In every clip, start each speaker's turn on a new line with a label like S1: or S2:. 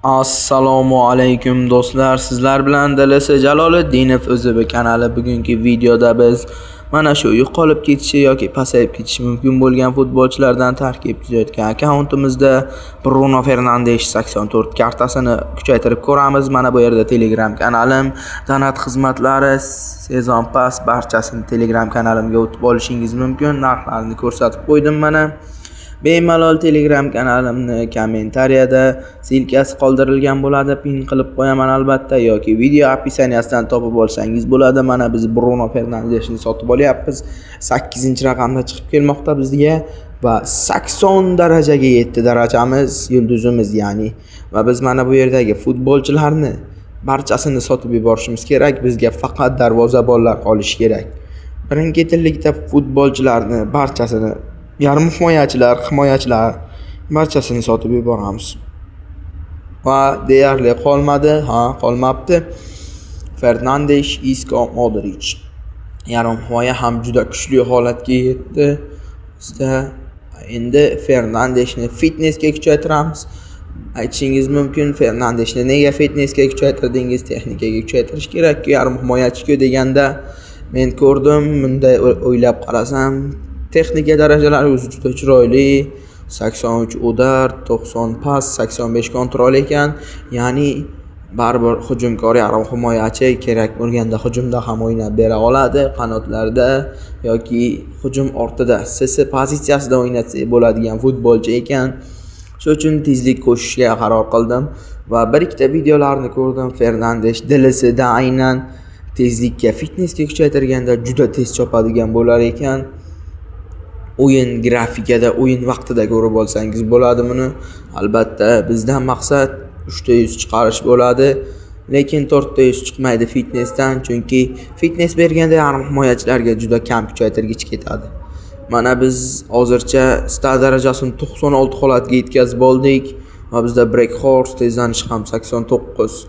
S1: Assalomu alaykum do'stlar, sizlar bilan DLC Jaloliddinov o'zibi kanali. Bugungi videoda biz mana shu yo'qolib ketishi yoki pasayib ketishi mumkin bo'lgan futbolchilardan tarkib tuzayotgan akkauntimizda Bruno Fernandes 84 kartasini kuchaytirib ko'ramiz. Mana bu yerda Telegram kanalim, donat xizmatlari, sezon pas barchasini Telegram kanalimga o'tib olishingiz mumkin. Narxlarini ko'rsatib qo'ydim mana. Bemalol Telegram kanalimni kommentariyada silkasi qoldirilgan bo'ladi, pin qilib qo'yaman albatta, yoki video opisaniyasidan topib olsangiz bo'ladi. Mana biz Bruno Fernandesni sotib olyapmiz. 8-raqamda chiqib kelmoqda bizga va 80 darajaga yetdi darajamiz, yulduzimiz ya'ni. Va biz mana bu yerdagi futbolchilarni barchasini sotib yuborishimiz kerak. Bizga faqat darvozabonlar qolishi kerak. Birin-ketinlikda futbolchilarni barchasini, yarim himoyachilar barchasini sotib yuboramiz. Va deyarli qolmabdi. Fernandes, Isco, Modric. Yarim himoya ham juda kuchli holatga yetdi. Bizda endi Fernandesni fitnessga kuchaytiramiz. Aytishingiz mumkin, Fernandesni nega fitnessga kuchaytirdingiz? Texnikaga kuchaytirish kerak-ku, yarim himoyachi-ku deganda men ko'rdim, bunday o'ylab qarasam texnika darajalari o'zi juda chiroyli. 83 udar, 90 pas, 85 kontrol ekan. Ya'ni baribir hujumkor yarim himoyachi, kerak bo'lganda hujumda ham o'ynab bera oladi, qanotlarda yoki hujum ortida SS pozitsiyasida o'ynatsa bo'ladigan futbolchi ekan. Shuning uchun tezlik qo'shishga qaror qildim va bir ikkita videolarni ko'rdim. Fernandes DLSda aynan tezlikka, fitnessga kuchaytirganda juda tez chopadigan bo'lar ekan. O'yin grafikada, o'yin vaqtida ko'rib olsangiz bo'ladi buni. Albatta bizdan maqsad 300 chiqarish bo'ladi, lekin 400 chiqmaydi fitnessdan, chunki fitness berganda yarim himoyachilarga juda kam kuchaytirgich ketadi. Mana biz hozircha star darajasini 96 holatga yetkazib oldik va bizda Breakhorse tezlanish ham 89.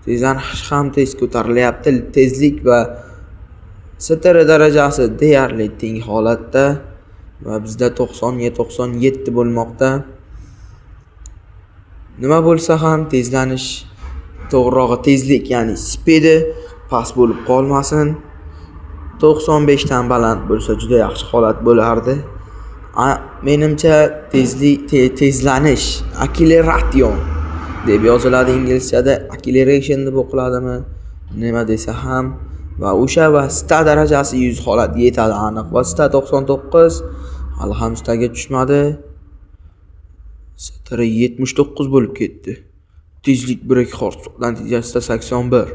S1: Tezlanish ham tez ko'tarilyapti. Tezlik va str darajasi deyarli teng holatda. Va bizda 97 bo'lmoqda. Nima bo'lsa ham tezlanish, to'g'rirog'i tezlik, ya'ni speedi past bo'lib qolmasin. 95 dan baland bo'lsa juda yaxshi holat bo'lardi. Menimcha tezlanish, acceleration deb yoziladi inglizchada, acceleration deb o'qiladimi, nima desa ham. Va o'sha va sta darajasi 100 holatga yetadi aniq. Va sta 99 hali ham staga tushmadi. Str 79 bo'lib ketdi. Tezlik Breakhorse natijasida 81.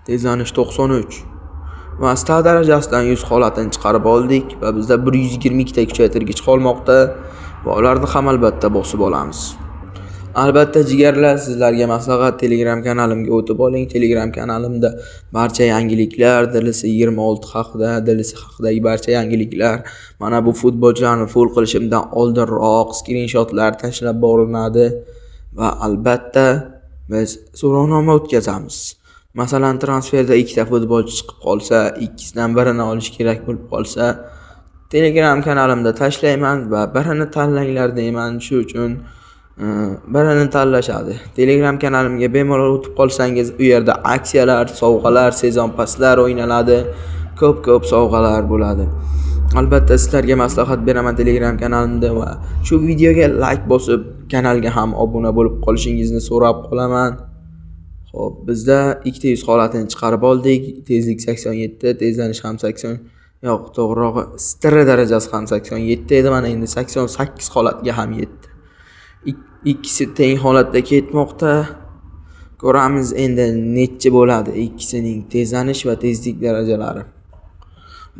S1: Tezlanish 93. Va sta darajasidan 100 holatini chiqarib oldik va bizda 122 ta kuchaytirgich qolmoqda va ularni ham albatta bosib olamiz. Albatta jigarlar, sizlarga maslahat, Telegram kanalimga o'tib oling. Telegram kanalimda barcha yangiliklar, DLC 26 haqida, DLC haqidagi barcha yangiliklar, mana bu futbolchilarni full qilishimdan oldinroq skrinshotlar tashlab boriladi va albatta biz so'rovnoma o'tkazamiz. Masalan, transferda ikkita futbolchi chiqib qolsa, ikkisidan birini olish kerak bo'lib qolsa, Telegram kanalimda tashlayman va birini tanlanglar deyman. Shu uchun birini tanlashadi. Telegram kanalimga bemalol o'tib qolsangiz, u yerda aksiyalar, sovg'alar, sezon paslar o'ynaladi. Ko'p sovg'alar bo'ladi. Albatta sizlarga maslahat beraman Telegram kanalimda va shu videoga like bosib, kanalga ham obuna bo'lib qolishingizni so'rab qolaman. Xo'p, bizda 200 holatini chiqarib oldik. Tezlik 87, tezlanish ham 80. Yo'q, to'g'rirog'i str darajasi ham 87 edi. Mana endi 88 holatga ham yetdi. Ikkisi teng holatda ketmoqda. Ko'ramiz endi necha bo'ladi ikkisining tezlanish va tezlik darajalari.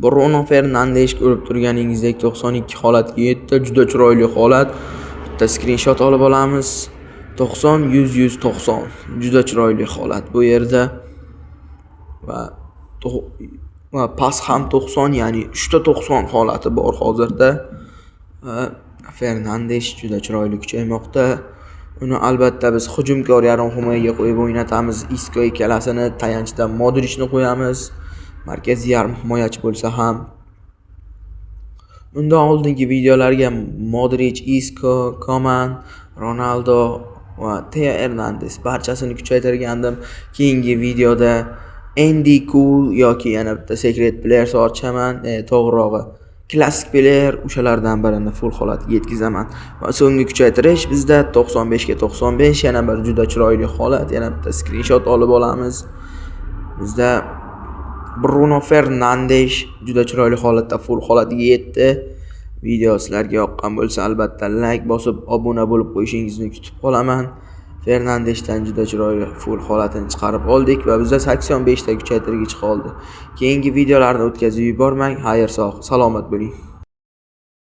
S1: Bruno Fernandes ko'rib turganingizdek 92 holatga yetdi. Juda chiroyli holat. Bitta screenshot olib olamiz. 90, 100, 190. Juda chiroyli holat bu yerda. Va pas ham 90, ya'ni 390 holati bor hozirda. Fernandes juda chiroyli kuchaymoqda. Uni albatta biz hujumkor yarim himoyaga qo'yib o'ynatamiz. Isco ikkalasini, tayanchda Modricni qo'yamiz. Markaziy yarim himoyachi bo'lsa ham. Bundan oldingi videolarga Modric, Isco, Koman, Ronaldo va Teo Hernandez barchasini kuchaytirgandim. Keyingi videoda Andy Cole yoki yana bitta secret player so'rachaman, to'g'rirog'i klassik player o'shalardan birini full holatiga yetkazaman. Va so'nggi kuchaytirish bizda 95 ga 95 yana bir juda chiroyli holat, yana bitta screenshot olib olamiz. Bizda Bruno Fernandes juda chiroyli holatda full holatiga yetdi. Video sizlarga yoqqan bo'lsa, albatta like bosib, obuna bo'lib qo'yishingizni kutib qolaman. Fernandesdan juda chiroyli full holatini chiqarib oldik va bizda 85 ta kuchaytirgich qoldi. Keyingi videolarni o'tkazib yubormang. Xayr, salomat bo'ling.